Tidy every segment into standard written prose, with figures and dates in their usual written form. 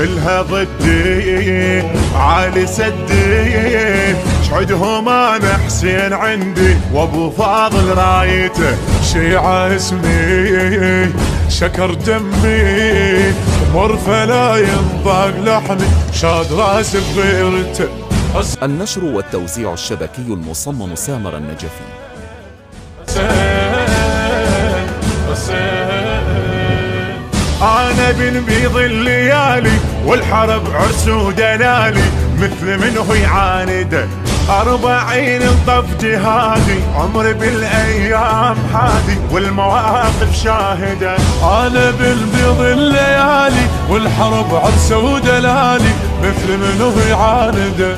كلها ضدي عالي سدي، شعدهم انا حسين عندي وابو فاضل رايته، شيعة اسمي شكر دمي مر فلا ينضاق لحمي، شاد راسي بغيرته. النشر والتوزيع الشبكي المصمم سامر النجفي. أنا بن بيض الليالي والحرب عرس ودلالي، مثل منه يعانده 40 طف جهادي، عمري بالأيام حادي والمواقف شاهدة. أنا بالبيض الليالي والحرب عرس ودلالي، مثل منه يعانده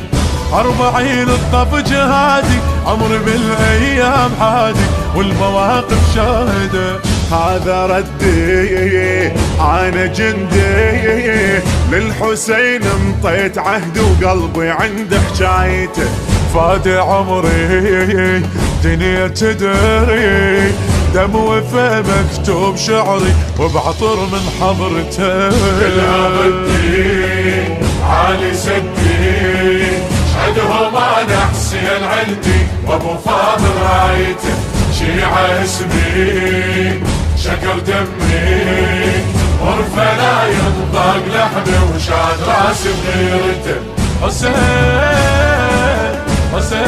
40 طف جهادي، عمري بالأيام حادي والمواقف شاهدة. هذا ردي أنا جندي للحسين، مطيت عهد وقلبي عند حجايته، فادي عمري دنيا تدري، دم وفا مكتوب شعري وبعطر من حضرته. كلها ردي عالي سدي، شهدهم انا حسين عندي وابو فاضل رايته، شيعة اسمي شكر دمي ورفة لا ينضاق لحمي، وشاد راسي بغيرته. حسين حسين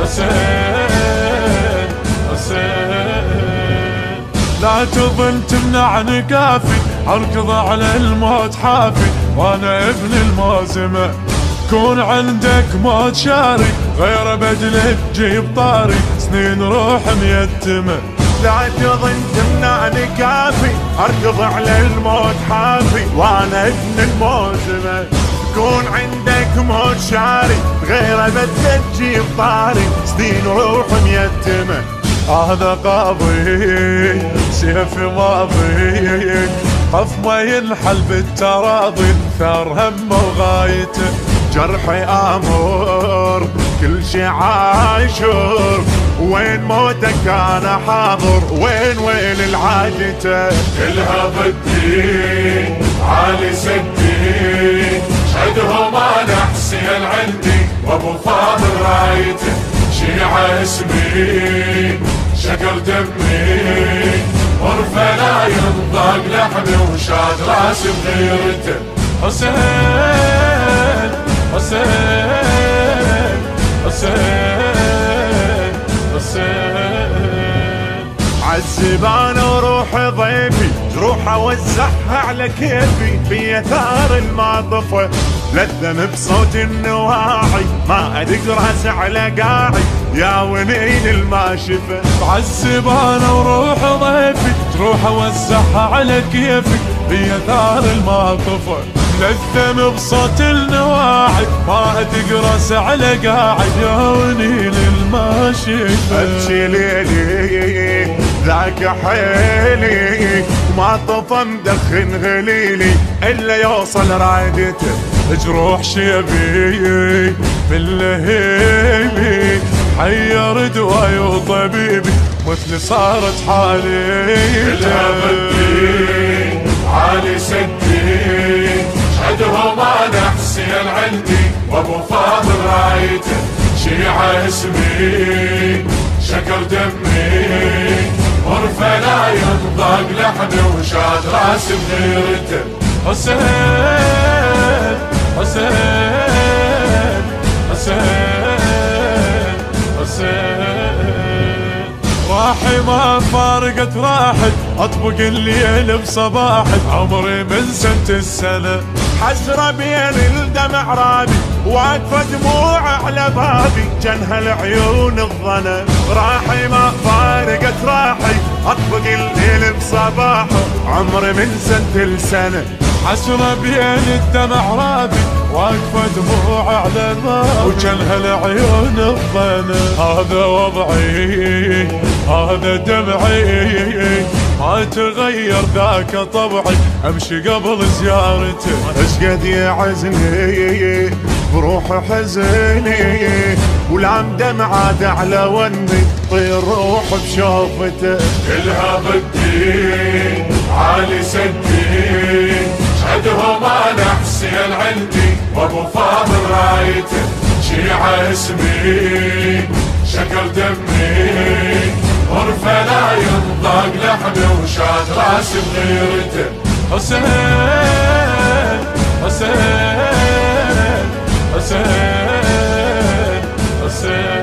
حسين حسين، لا تظن تمنعني كافي، اركض على الموت حافي، وانا ابن الموزمة كون عندك موت شاري، غير بدلك جيب طاري، سنين روح ميتمة. لا تظن تمنعني كافي، اركض على الموت حافي، وانا ابن الموزمة كون عندك موت شاري، غير بدلك جيب طاري، سنين روح ميتمة. هذا قاضي سيف ماضي، قف ما ينحل بالتراضي، ثار همه وغايته، جرحي امر كل شي عاشر، وين موتك انا حاضر، وين العادته. كلها ضدي عالي سدي، شهدهم انا حسين عندي وابو فاضل رايته، شيعة اسمي شكر دمي ورفة لا ينضاق لحمي، وشاد راسي بغيرته. حسين حسين حسين حسين، عالزبانة وروح ضيفي، جروح اوزعها على كيفي، في ثار المعطفة للذم بصوت النواعي، ما ادق راسي على قاعي يا ونين الماشفة. عالزبانة وروح ضيفي، جروح اوزعها على كيفي، في ثار المعطفة للثم بصوت النواعي، ما تقرس على قاعد يا ونيل الماشفة. ابكي ليلي ذاك حيلي، وما طفى مدخن غليلي الا يوصل رايدته، جروح شيبي باللهيبي، حير دواي وطبيبي مثل صارت حالي. كلها بدي عالي سدي، شهدهم انا حسين عندي وابو فاضل رايته، شيعة اسمي شكر دمي ورفة لا ينضاق لحمي، وشاد راسي بغيرته. حسين حسين حسين حسين، راحي ما فارقت راحت، اطبق الليل بصباحي، عمري من سنة السنة حسرة بين الدمع رابي، واقفة دموع على بابي، جنها العيون الظنا، راحي ما فارقت راحي، اطبق الليل بصباحه، عمري من سنة السنة. حسرة بين الدمع رابي، واقفة دموع على الباب، وجنها العيون الظنا. هذا وضعي هذا دمعي، ما تغير ذاك طبعي، امشي قبل زيارته. اشقد يعزني بروح حزني، ولام دمعة على وني طير روح بشوفته. كلها بدي عالي سدي، عدهم انا حسين عندي وابو فاضل رايته شيعة اسمي شكل دمي غرفة لا ينضاق لحمي وشاد راسي بغيرته حسين حسين حسين حسين